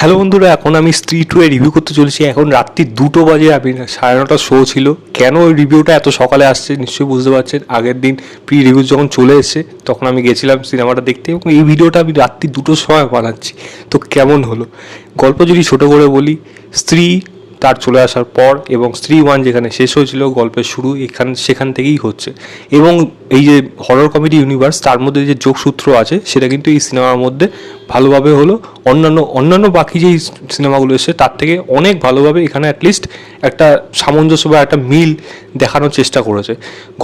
Hello বন্ধুরা, এখন আমি স্ত্রী 2 এর রিভিউ করতে চলেছি। এখন রাত্রি 2টো বাজে, আমি 9:30 শো ছিল। কেন ওই রিভিউটা এত সকালে আসছে নিশ্চয়ই বুঝতে পারছেন। আগের দিন প্রি রিভিউ যখন চলে এসছে তখন আমি গেছিলাম সিনেমাটা দেখতে, এবং এই ভিডিওটা আমি রাত্রি 2টোর সময় বানাচ্ছি। তো কেমন হলো গল্প যদি ছোট করে বলি, স্ত্রী তার চলে আসার পর এবং স্ত্রী 1 যেখানে শেষ হয়েছিল, গল্পের শুরু সেখান থেকেই হচ্ছে। এবং এই যে হরর কমেডি ইউনিভার্স, তার মধ্যে যে যোগসূত্র আছে সেটা কিন্তু এই সিনেমার মধ্যে ভালোভাবে হলো। অন্যান্য বাকি যেই সিনেমাগুলো এসছে তার থেকে অনেক ভালোভাবে এখানে অ্যাটলিস্ট একটা সামঞ্জস্য বা একটা মিল দেখানোর চেষ্টা করেছে।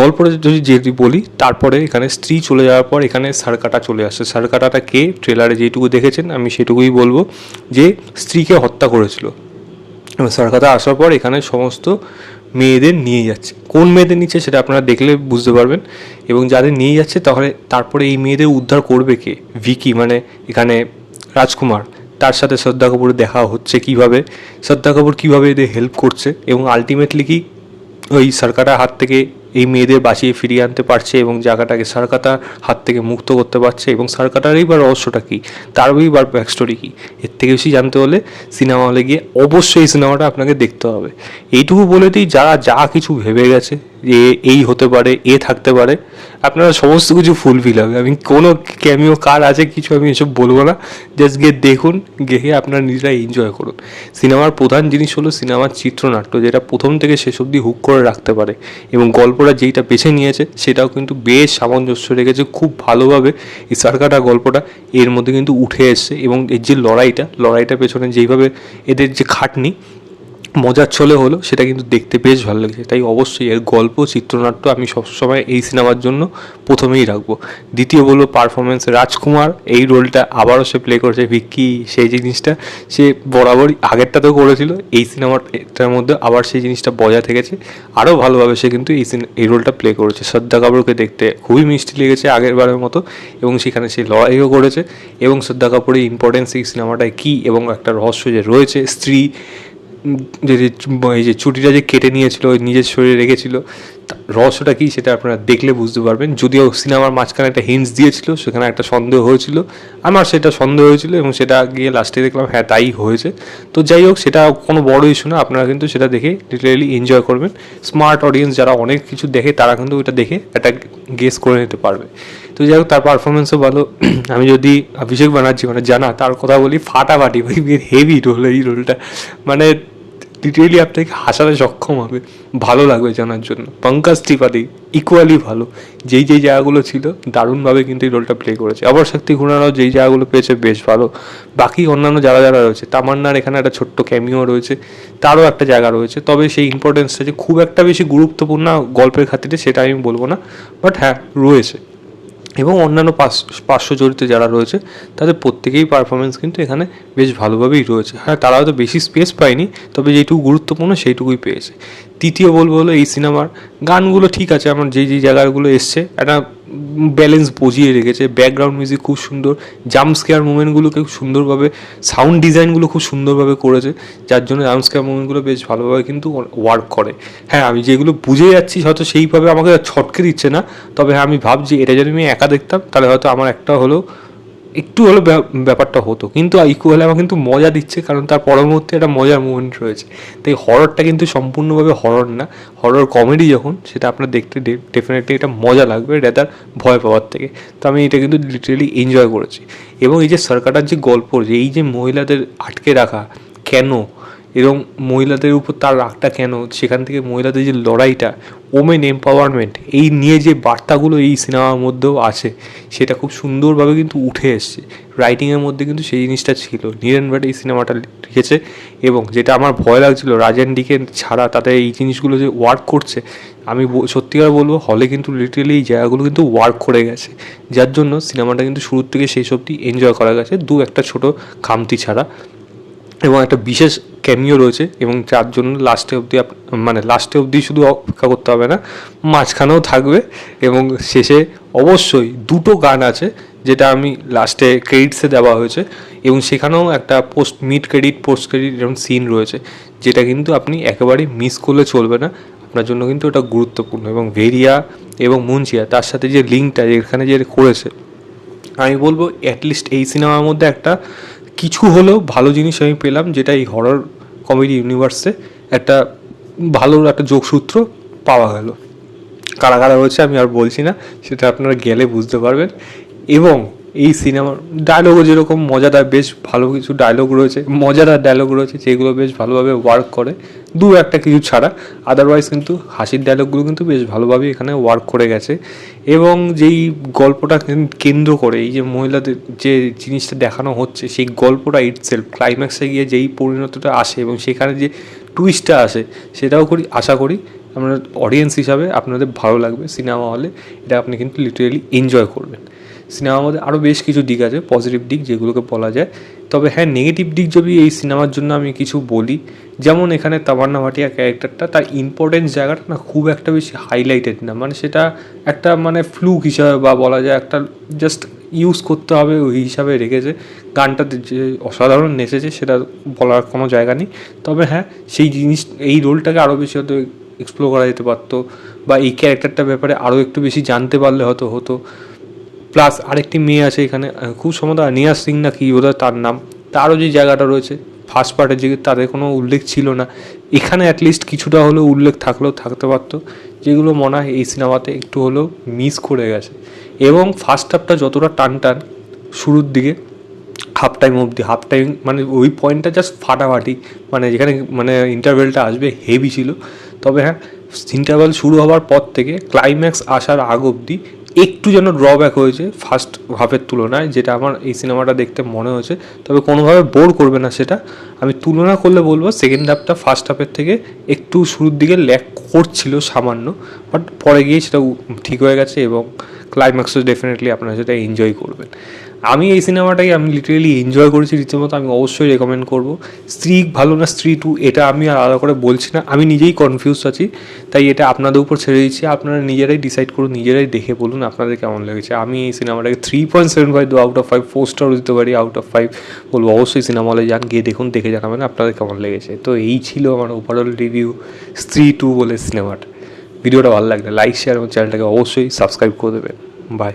গল্পটা যদি বলি, তারপরে এখানে স্ত্রী চলে যাওয়ার পর এখানে সারকাটা চলে আসছে। সারকাটাটা কে, ট্রেলারে যেটুকু দেখেছেন আমি সেটুকুই বলবো, যে স্ত্রীকে হত্যা করেছিল। এবং সারকাটা আসার পর এখানে সমস্ত মেয়েদের নিয়ে যাচ্ছে। কোন মেয়েদের নিচ্ছে সেটা আপনারা দেখলে বুঝতে পারবেন। এবং যাদের নিয়ে যাচ্ছে তারপরে এই মেয়েদের উদ্ধার করবে কে? ভিকি, মানে এখানে রাজকুমার, তার সাথে শ্রদ্ধা কাপুরের দেখা হচ্ছে কীভাবে, শ্রদ্ধা কাপুর কীভাবে এদের হেল্প করছে, এবং আলটিমেটলি কি ওই সারকাটার হাত থেকে এই মেয়েদের বাঁচিয়ে ফিরিয়ে আনতে পারছে এবং জায়গাটাকে সারকাটার হাত থেকে মুক্ত করতে পারছে। এবং সারকাটারই বা রহস্যটা কী, তারই বা ব্যাক স্টোরি কী, এর থেকে বেশি জানতে হলে সিনেমা হলে গিয়ে অবশ্যই এই সিনেমাটা আপনাকে দেখতে হবে। এইটুকু বলে দিই, যারা যা কিছু ভেবে গেছে যে এই হতে পারে, এ থাকতে পারে, আপনারা সমস্ত কিছু ফুলফিল হবে। আমি কোনো ক্যামিও কার আছে কিছু আমি এসব বলবো না। জাস্ট গিয়ে দেখুন, গিয়ে আপনারা নিজেরা এনজয় করুন। সিনেমার প্রধান জিনিস হলো সিনেমার চিত্রনাট্য, যেটা প্রথম থেকে শেষ অবধি হুক করে রাখতে পারে। এবং গল্পটা যেইটা বেছে নিয়েছে সেটাও কিন্তু বেশ সামঞ্জস্য রেখেছে খুব ভালোভাবে। এই সারকাটা গল্পটা এর মধ্যে কিন্তু উঠে এসছে, এবং এর যে লড়াইটা পেছনে যেইভাবে এদের যে খাটনি মজার ছলে হলো, সেটা কিন্তু দেখতে বেশ ভালো লেগেছে। তাই অবশ্যই এর গল্প, চিত্রনাট্য আমি সবসময় এই সিনেমার জন্য প্রথমেই রাখবো। দ্বিতীয় বলবো পারফরমেন্স, রাজকুমার এই রোলটা আবারও সে প্লে করেছে। ভিক্কি সেই জিনিসটা সে বরাবরই আগেরটাতেও করেছিল, এই সিনেমাটার মধ্যে আবার সেই জিনিসটা বজায় থেকেছে। আরও ভালোভাবে সে কিন্তু এই রোলটা প্লে করেছে। শ্রদ্ধা কাপুরকে দেখতে খুবই মিষ্টি লেগেছে আগের বারের মতো, এবং সেখানে সে লড়াইও করেছে। এবং শ্রদ্ধা কাপুরের ইম্পর্টেন্স এই সিনেমাটায় কী, এবং একটা রহস্য যে রয়েছে, স্ত্রী যে এই যে চুটিটা যে কেটে নিয়েছিল, ওই নিজের শরীরে রেখেছিল, রহস্যটা কী সেটা আপনারা দেখলে বুঝতে পারবেন। যদিও সিনেমার মাঝখানে একটা হিন্টস দিয়েছিল, সেখানে একটা সন্দেহ হয়েছিল, আমার সেটা সন্দেহ হয়েছিল, এবং সেটা গিয়ে লাস্টে দেখলাম হ্যাঁ তাই হয়েছে। তো যাই হোক, সেটা কোনো বড় ইস্যু না, আপনারা কিন্তু সেটা দেখে লিটারেলি এনজয় করবেন। স্মার্ট অডিয়েন্স যারা অনেক কিছু দেখে তারা কিন্তু ওইটা দেখে একটা গেস করে নিতে পারবে। তো যাই হোক, তার পারফরমেন্সও ভালো। আমি যদি অভিষেক ব্যানার্জি মানে জানা তার কথা বলি, ফাটাফাটি ভাই, হেভি রোল এই রোলটা, মানে লিটারেলি আপনাকে হাসাতে সক্ষম হবে, ভালো লাগবে জানার জন্য। পঙ্কজ ত্রিপাঠী ইকুয়ালি ভালো, যেই জায়গাগুলো ছিল দারুণভাবে কিন্তু এই রোলটা প্লে করেছে। আবার শক্তি খুরানাও যেই জায়গাগুলো পেয়েছে বেশ ভালো। বাকি অন্যান্য যারা রয়েছে, তামান্নার এখানে একটা ছোট্ট ক্যামিও রয়েছে, তারও একটা জায়গা রয়েছে, তবে সেই ইম্পর্টেন্সটা যে খুব একটা বেশি গুরুত্বপূর্ণ গল্পের খাতিরে সেটা আমি বলবো না, বাট হ্যাঁ রয়েছে। এবং অন্যান্য পার্শ্ব চরিত্রে যারা রয়েছে তাদের প্রত্যেকেই পারফরমেন্স কিন্তু এখানে বেশ ভালোভাবেই রয়েছে। হ্যাঁ, তারা হয়তো বেশি স্পেস পায়নি, তবে যেটুকু গুরুত্বপূর্ণ সেইটুকুই পেয়েছে। তৃতীয় বলবো হলো এই সিনেমার গানগুলো ঠিক আছে, আমার যেই জায়গাগুলো এসছে একটা ব্যালেন্স বজিয়ে রেখেছে। ব্যাকগ্রাউন্ড মিউজিক খুব সুন্দর, জাম্প স্কেয়ার মুভমেন্টগুলোকে খুব সুন্দরভাবে, সাউন্ড ডিজাইনগুলো খুব সুন্দরভাবে করেছে, যার জন্য জাম্প স্কেয়ার মুভমেন্টগুলো বেশ ভালোভাবে কিন্তু ওয়ার্ক করে। হ্যাঁ, আমি যেগুলো বুঝে যাচ্ছি হয়তো সেইভাবে আমাকে ছটকে দিচ্ছে না, তবে হ্যাঁ আমি ভাবছি এটা যদি আমি একা দেখতাম তাহলে হয়তো আমার একটু হলেও ব্যাপারটা হতো, কিন্তু ইকুয়ালি আমার কিন্তু মজা দিচ্ছে, কারণ তার পরবর্তী একটা মজার মুভমেন্ট রয়েছে। তাই হররটা কিন্তু সম্পূর্ণভাবে হরর না, হরর কমেডি যখন, সেটা আপনার দেখতে ডেফিনেটলি এটা মজা লাগবে রেদার ভয় পাওয়ার থেকে। তো আমি এটা কিন্তু লিটারেলি এনজয় করেছি। এবং এই যে সরকারের যে গল্প, যে এই যে মহিলাদের আটকে রাখা কেন, এবং মহিলাদের উপর তার রাগটা কেন, সেখান থেকে মহিলাদের যে লড়াইটা, ওমেন এম্পাওয়ারমেন্ট, এই নিয়ে যে বার্তাগুলো এই সিনেমার মধ্যেও আছে, সেটা খুব সুন্দরভাবে কিন্তু উঠে এসছে। রাইটিংয়ের মধ্যে কিন্তু সেই জিনিসটা ছিল। নীরেন ভাট এই সিনেমাটা লিখেছে, এবং যেটা আমার ভয় লাগছিল রাজেন ডিকে ছাড়া তাদের এই জিনিসগুলো যে ওয়ার্ক করছে, আমি সত্যিকার বলবো হলে কিন্তু লিটারেলি এই জায়গাগুলো কিন্তু ওয়ার্ক করে গেছে, যার জন্য সিনেমাটা কিন্তু শুরুর থেকে শেষ অবধি এনজয় করা গেছে, একটা ছোটো খামতি ছাড়া। এবং একটা বিশেষ ক্যামিও রয়েছে, এবং যার জন্য লাস্টে অবধি শুধু অপেক্ষা করতে হবে না, মাঝখানেও থাকবে। এবং শেষে অবশ্যই 2টো গান আছে, যেটা আমি লাস্টে ক্রেডিটসে দেওয়া হয়েছে, এবং সেখানেও একটা পোস্ট ক্রেডিট এরকম সিন রয়েছে, যেটা কিন্তু আপনি একেবারেই মিস করলে চলবে না, আপনার জন্য কিন্তু ওটা গুরুত্বপূর্ণ। এবং ভেরিয়া এবং মুনচিয়া তার সাথে যে লিঙ্কটা এখানে যে করেছে, আমি বলবো অ্যাটলিস্ট এই সিনেমার মধ্যে একটা কিছু হলেও ভালো জিনিস আমি পেলাম, যেটা এই হরর কমেডি ইউনিভার্সে একটা ভালো একটা যোগসূত্র পাওয়া গেল। কারা কারা রয়েছে আমি আর বলছি না, সেটা আপনারা গেলে বুঝতে পারবেন। এবং এই সিনেমার ডায়লগও যেরকম মজাদার, বেশ ভালো কিছু ডায়লগ রয়েছে, মজাদার ডায়লগ রয়েছে যেগুলো বেশ ভালোভাবে ওয়ার্ক করে, দু একটা কিছু ছাড়া। আদারওয়াইজ কিন্তু হাসির ডায়লগগুলো কিন্তু বেশ ভালোভাবে এখানে ওয়ার্ক করে গেছে। এবং যেই গল্পটা কেন্দ্র করে এই যে মহিলাদের যে জিনিসটা দেখানো হচ্ছে, সেই গল্পটা ইটসেলফ ক্লাইম্যাক্সে গিয়ে যেই পরিণতিটা আসে এবং সেখানে যে টুইস্টটা আসে, সেটাও আশা করি আপনার অডিয়েন্স হিসাবে আপনাদের ভালো লাগবে সিনেমা হলে। এটা আপনি কিন্তু লিটারেলি এনজয় করবেন। সিনেমার মধ্যে আরও বেশ কিছু দিক আছে, পজিটিভ দিক যেগুলোকে বলা যায়। তবে হ্যাঁ, নেগেটিভ দিক যদি এই সিনেমার জন্য আমি কিছু বলি, যেমন এখানে তামান্না ভাটিয়া ক্যারেক্টারটা, তার ইম্পর্টেন্স জায়গাটা না খুব একটা বেশি হাইলাইটেড না, মানে সেটা একটা মানে ফ্লুক হিসাবে বা বলা যায় একটা জাস্ট ইউজ করতে হবে ওই হিসাবে রেখেছে। গানটাতে যে অসাধারণ নেচেছে সেটা বলার কোনো জায়গা নেই। তবে হ্যাঁ, সেই জিনিস এই রোলটাকে আরও বেশি হয়তো এক্সপ্লোর করা যেতে পারতো, বা এই ক্যারেক্টারটার ব্যাপারে আরও একটু বেশি জানতে পারলে হতো। প্লাস আরেকটি মেয়ে আছে এখানে, খুব সম্ভবত নিয়া সিং না কি বোধহয় তার নাম, তারও যে জায়গাটা রয়েছে ফার্স্ট পার্টের দিকে তাদের কোনো উল্লেখ ছিল না, এখানে অ্যাটলিস্ট কিছুটা হলেও উল্লেখ থাকতে পারতো, যেগুলো মনে হয় এই সিনেমাতে একটু হলেও মিস করে গেছে। এবং ফার্স্ট হাফটা যতটা টান শুরুর দিকে হাফ টাইম মানে ওই পয়েন্টটা জাস্ট ফাটাফাটি, মানে যেখানে মানে ইন্টারভেলটা আসবে হেভি ছিল। তবে হ্যাঁ, ইন্টারভেল শুরু হওয়ার পর থেকে ক্লাইম্যাক্স আসার আগ অবধি একটু যেন ড্রব্যাক হয়েছে ফার্স্ট হাফের তুলনায়, যেটা আমার এই সিনেমাটা দেখতে মনে হয়েছে। তবে কোনোভাবে বোর করবে না সেটা, আমি তুলনা করলে বলবো সেকেন্ড হাফটা ফার্স্ট হাফের থেকে একটু শুরুর দিকে ল্যাক করছিল সামান্য, বাট পরে গিয়ে সেটা ঠিক হয়ে গেছে এবং ক্লাইম্যাক্সও ডেফিনেটলি আপনারা সেটা এনজয় করবেন। আমি এই সিনেমাটাকে আমি লিটারেলি এনজয় করেছি রীতিমতো, আমি অবশ্যই রেকমেন্ড করবো। স্ত্রী ভালো না স্ত্রী 2 এটা আমি আর আলাদা করে বলছি না, আমি নিজেই কনফিউজ আছি, তাই এটা আপনাদের উপর ছেড়ে দিচ্ছি। আপনারা নিজেরাই ডিসাইড করুন, নিজেরাই দেখে বলুন আপনাদের কেমন লেগেছে। আমি এই সিনেমাটাকে 3.75 দেবো আউট অফ 5, 4 স্টারও দিতে পারি আউট অফ 5 বলবো। অবশ্যই সিনেমা হলে যান, গিয়ে দেখুন, দেখে জানাবেন আপনাদের কেমন লেগেছে। তো এই ছিল আমার ওভারঅল রিভিউ স্ত্রী 2 বলে সিনেমাটা। ভিডিওটা ভালো লাগলে লাইক, শেয়ার এবং চ্যানেলটাকে অবশ্যই সাবস্ক্রাইব করে দেবেন। বাই।